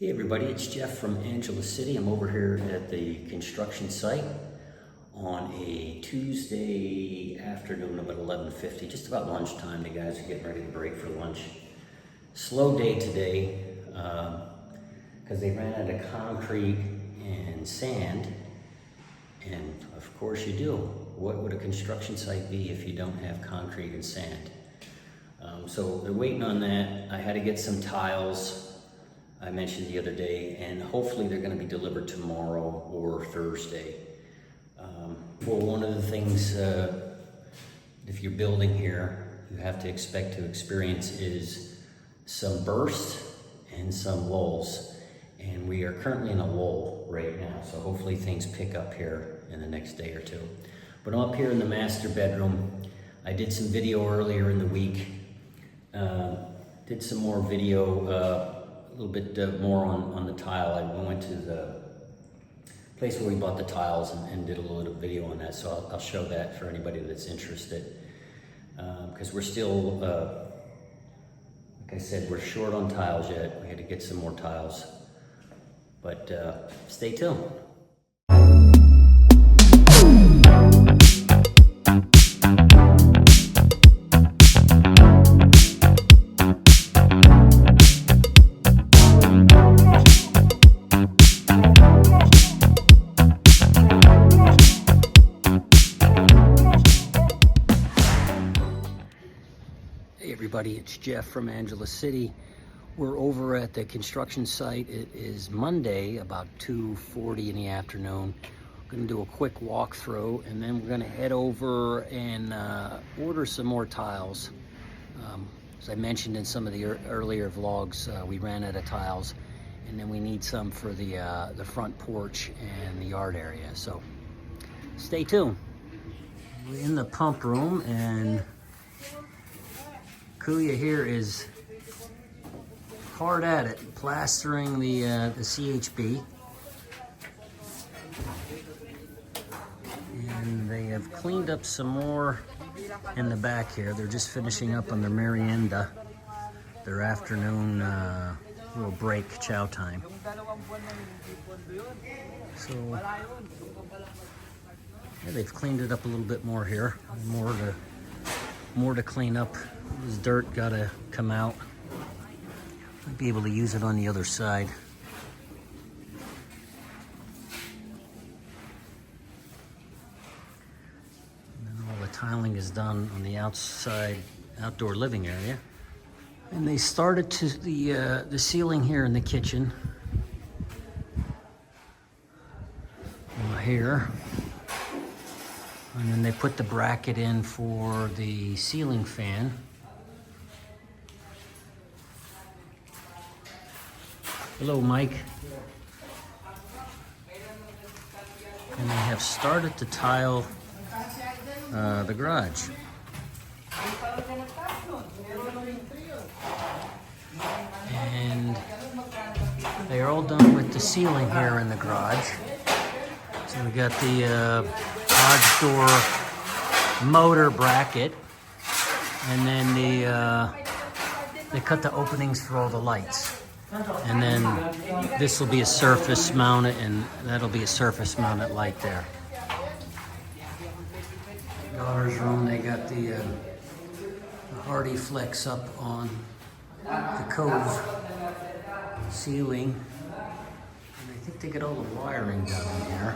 Hey everybody, it's Jeff from Angela City. I'm over here at the construction site on a Tuesday afternoon about 11:50, just about lunchtime. The guys are getting ready to break for lunch. Slow day today because they ran out of concrete and sand, and of course you do. What would a construction site be if you don't have concrete and sand? So they're waiting on that. I had to get some tiles I mentioned the other day, and hopefully they're going to be delivered tomorrow or Thursday. Well, one of the things, if you're building here, you have to expect to experience is some bursts and some lulls. And we are currently in a lull right now, so hopefully things pick up here in the next day or two. But I'm up here in the master bedroom. I did some video earlier in the week. Did some more video, a little bit more on the tile. I went to the place where we bought the tiles and did a little video on that, so I'll show that for anybody that's interested. Because we're still, like I said, we're short on tiles yet. We had to get some more tiles. But stay tuned. Hey everybody, it's Jeff from Angela City. We're over at the construction site. It is Monday, about 2:40 in the afternoon. We're gonna do a quick walkthrough, and then we're gonna head over and order some more tiles. As I mentioned in some of the earlier vlogs, we ran out of tiles, and then we need some for the front porch and the yard area. So stay tuned. We're in the pump room, and Kuya here is hard at it, plastering the CHB. And they have cleaned up some more in the back here. They're just finishing up on their merienda, their afternoon little break, chow time. So yeah, they've cleaned it up a little bit more here. More to clean up. This dirt gotta come out. Might be able to use it on the other side. And then all the tiling is done on the outside outdoor living area. And they started to the ceiling here in the kitchen. Here. And then they put the bracket in for the ceiling fan. Hello, Mike. And they have started to tile the garage. And they are all done with the ceiling here in the garage. So we got the garage door motor bracket, and then they cut the openings for all the lights. And then this will be a surface mounted, and that'll be a surface mounted light there. Daughter's room, they got the Hardy Flex up on the cove ceiling. And I think they got all the wiring done in here.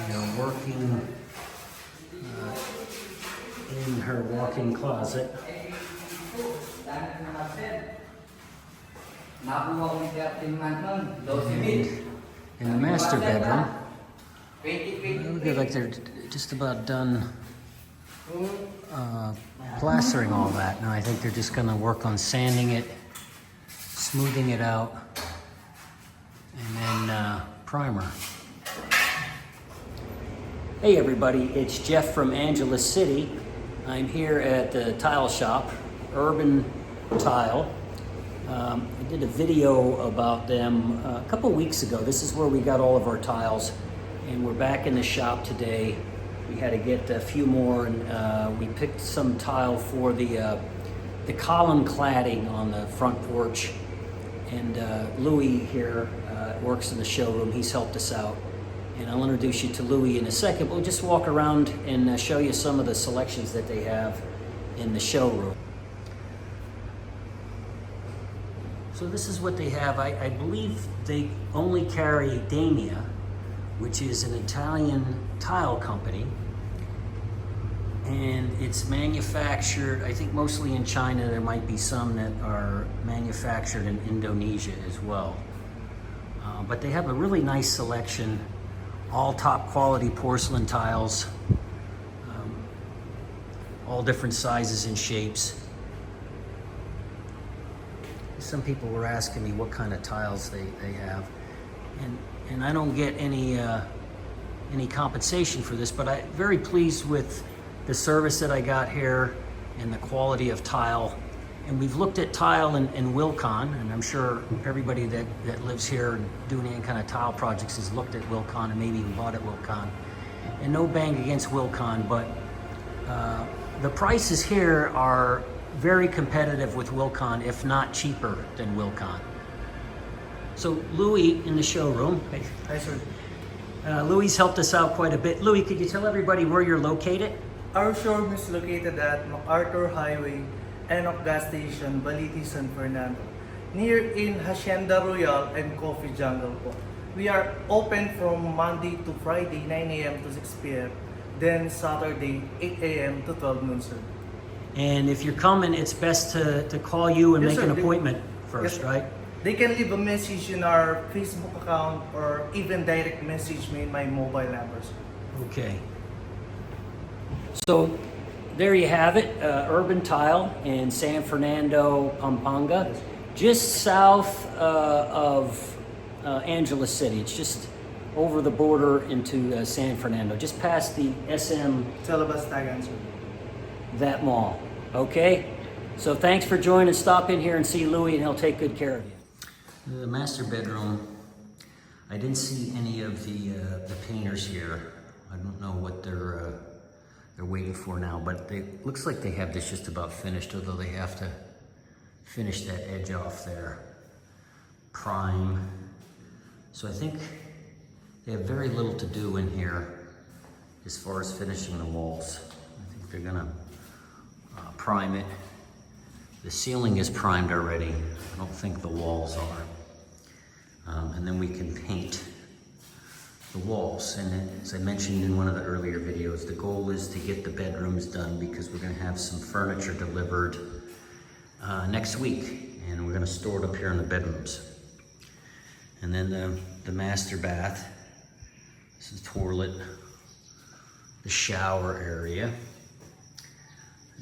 They're working in her walk-in closet. In the master bedroom, look like they're just about done plastering all that. Now I think they're just gonna work on sanding it, smoothing it out, and then primer. Hey everybody, it's Jeff from Angela City. I'm here at the tile shop, Urban Tile. I did a video about them a couple weeks ago. This is where we got all of our tiles, and we're back in the shop today. We had to get a few more, and we picked some tile for the the column cladding on the front porch. And Louis here works in the showroom. He's helped us out. And I'll introduce you to Louis in a second. We'll just walk around and show you some of the selections that they have in the showroom. So this is what they have. I believe they only carry Dania, which is an Italian tile company. And it's manufactured, I think mostly in China. There might be some that are manufactured in Indonesia as well. But they have a really nice selection, all top quality porcelain tiles, all different sizes and shapes. Some people were asking me what kind of tiles they have. And I don't get any compensation for this, but I'm very pleased with the service that I got here and the quality of tile. And we've looked at tile in Wilcon, and I'm sure everybody that lives here and doing any kind of tile projects has looked at Wilcon and maybe even bought at Wilcon. And no bang against Wilcon, but the prices here are very competitive with Wilcon, if not cheaper than Wilcon. So Louis in the showroom. Hi, sir. Louis helped us out quite a bit. Louis, could you tell everybody where you're located? Our showroom is located at MacArthur Highway, Enoch Gas Station, Baliti, San Fernando, near in Hacienda Royal and Coffee Jungle po. We are open from Monday to Friday, 9 a.m. to 6 p.m. Then Saturday, 8 a.m. to 12 noon, sir. And if you're coming, it's best to call you and Yes, make sir. an appointment first, Yes, sir. right? They can leave a message in our Facebook account or even direct message me in my mobile numbers. Okay. So there you have it, urban tile in San Fernando, Pampanga, just south of Angeles City. It's just over the border into San Fernando, just past the SM, Salabastagan, sir. that mall. Okay? So thanks for joining. Stop in here and see Louis, and he'll take good care of you. The master bedroom, I didn't see any of the painters here. I don't know what they're waiting for now, but it looks like they have this just about finished, although they have to finish that edge off there. Prime. So I think they have very little to do in here as far as finishing the walls. I think they're gonna prime it. The ceiling is primed already. I don't think the walls are. And then we can paint the walls. And then, as I mentioned in one of the earlier videos, the goal is to get the bedrooms done because we're gonna have some furniture delivered next week. And we're gonna store it up here in the bedrooms. And then the master bath. This is the toilet, the shower area,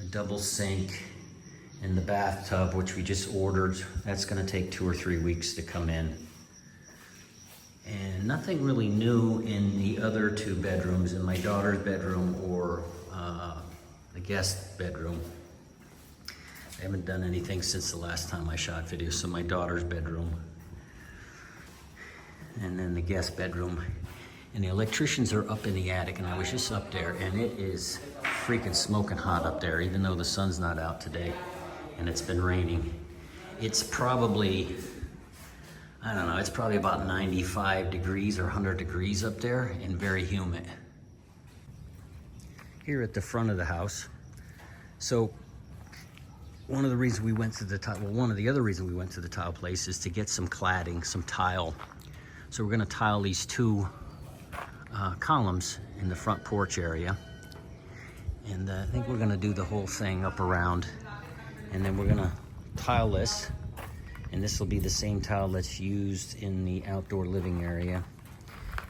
a double sink, and the bathtub, which we just ordered. That's gonna take 2 or 3 weeks to come in. And nothing really new in the other 2 bedrooms, in my daughter's bedroom or the guest bedroom. I haven't done anything since the last time I shot videos, so my daughter's bedroom. And then the guest bedroom. And the electricians are up in the attic, and I was just up there, and it is freaking smoking hot up there, even though the sun's not out today, and it's been raining. It's probably, I don't know, it's probably about 95 degrees or 100 degrees up there, and very humid. Here at the front of the house. So, one of the reasons we went to the tile, well, one of the other reasons we went to the tile place is to get some cladding, some tile. So we're gonna tile these 2 columns in the front porch area. And I think we're gonna do the whole thing up around. And then we're gonna tile this. And this will be the same tile that's used in the outdoor living area.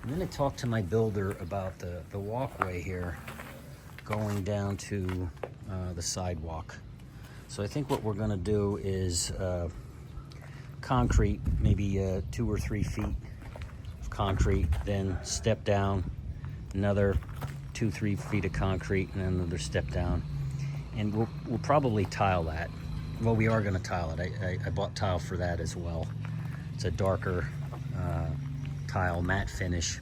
And then I talked to my builder about the walkway here going down to the sidewalk. So I think what we're gonna do is concrete, maybe 2 or 3 feet of concrete, then step down another 2, 3 feet of concrete, and then another step down. And we'll probably tile that. Well, we are gonna tile it. I bought tile for that as well. It's a darker tile, matte finish,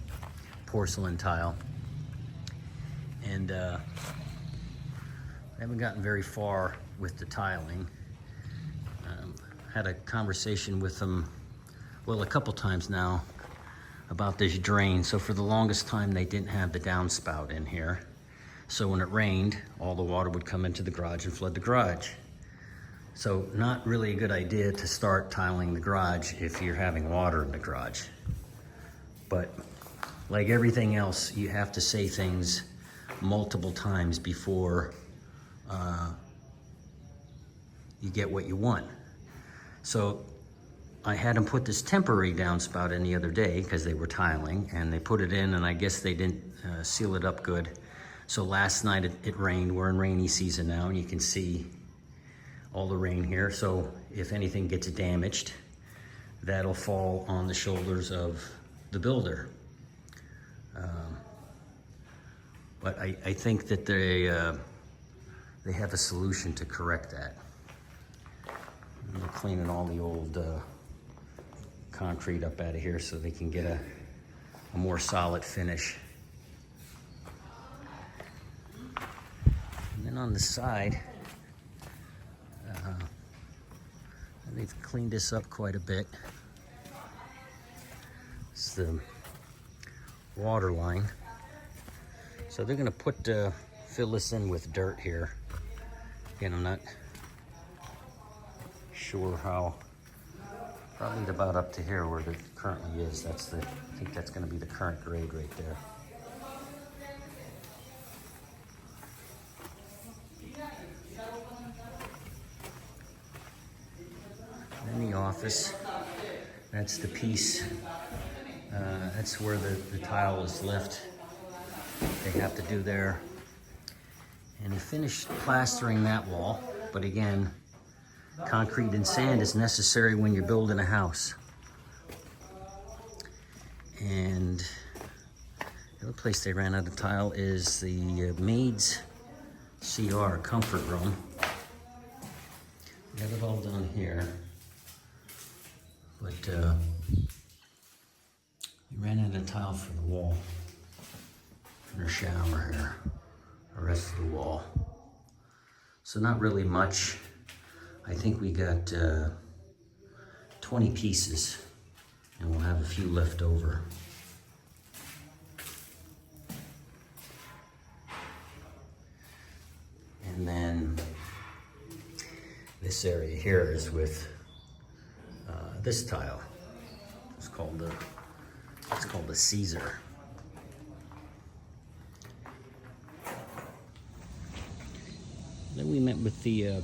porcelain tile. And I haven't gotten very far with the tiling. had a conversation with them, well, a couple times now, about this drain. So for the longest time, they didn't have the downspout in here. So when it rained, all the water would come into the garage and flood the garage. So not really a good idea to start tiling the garage if you're having water in the garage. But like everything else, you have to say things multiple times before you get what you want. So I had them put this temporary downspout in the other day because they were tiling, and they put it in, and I guess they didn't seal it up good. So last night it rained. We're in rainy season now, and you can see all the rain here. So if anything gets damaged, that'll fall on the shoulders of the builder. But I think that they have a solution to correct that. And they're cleaning all the old concrete up out of here so they can get a more solid finish. And then on the side, they've cleaned this up quite a bit. It's the water line. So they're gonna fill this in with dirt here. Again, I'm not sure how, probably about up to here where it currently is. I think that's gonna be the current grade right there. In the office, that's the piece, that's where the tile is left. They have to do there. And he finished plastering that wall, but again, concrete and sand is necessary when you're building a house. And the other place they ran out of tile is the maid's CR, comfort room. Got it all done here. But we ran out of tile for the wall, for the shower here, the rest of the wall. So not really much. I think we got 20 pieces, and we'll have a few left over. And then this area here is with this tile. It's called the Caesar. Then we met with the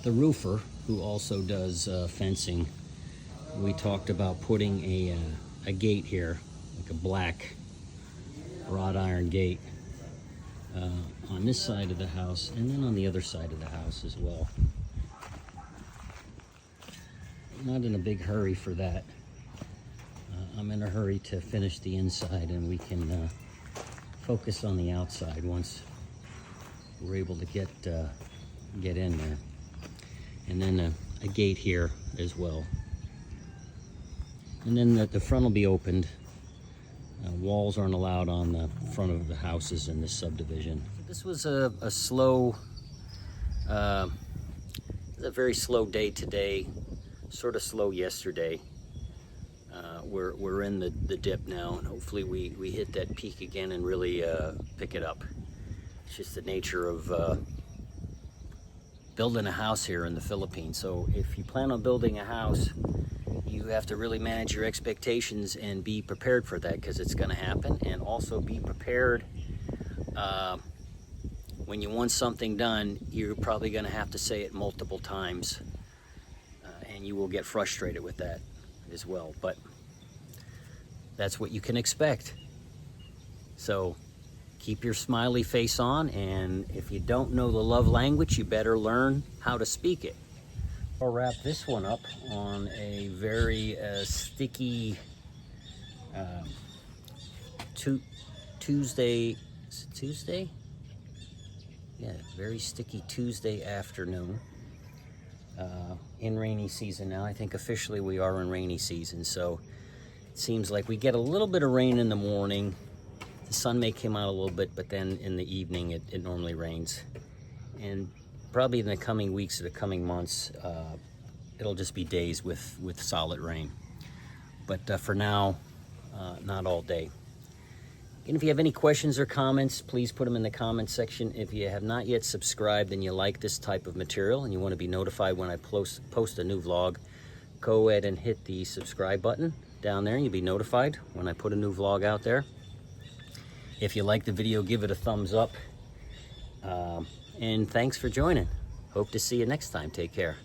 roofer, who also does fencing. We talked about putting a gate here, like a black wrought iron gate, on this side of the house, and then on the other side of the house as well. Not in a big hurry for that. I'm in a hurry to finish the inside, and we can focus on the outside once we're able to get in there. And then a gate here as well. And then the front will be opened. Walls aren't allowed on the front of the houses in this subdivision. This was a very slow day today. Sort of slow yesterday. We're in the dip now, and hopefully we hit that peak again and really pick it up. It's just the nature of building a house here in the Philippines. So if you plan on building a house, you have to really manage your expectations and be prepared for that, because it's going to happen. And also be prepared when you want something done, you're probably going to have to say it multiple times. And you will get frustrated with that as well, but that's what you can expect. So keep your smiley face on, and if you don't know the love language, you better learn how to speak it. I'll wrap this one up on a very sticky Tuesday. Is it Tuesday? Yeah, very sticky Tuesday afternoon. In rainy season now. I think officially we are in rainy season, so it seems like we get a little bit of rain in the morning. The sun may come out a little bit, but then in the evening it normally rains. And probably in the coming weeks or the coming months, it'll just be days with solid rain. But for now, not all day. And if you have any questions or comments, please put them in the comment section. If you have not yet subscribed and you like this type of material and you want to be notified when I post a new vlog, go ahead and hit the subscribe button down there and you'll be notified when I put a new vlog out there. If you like the video, give it a thumbs up. And thanks for joining. Hope to see you next time. Take care.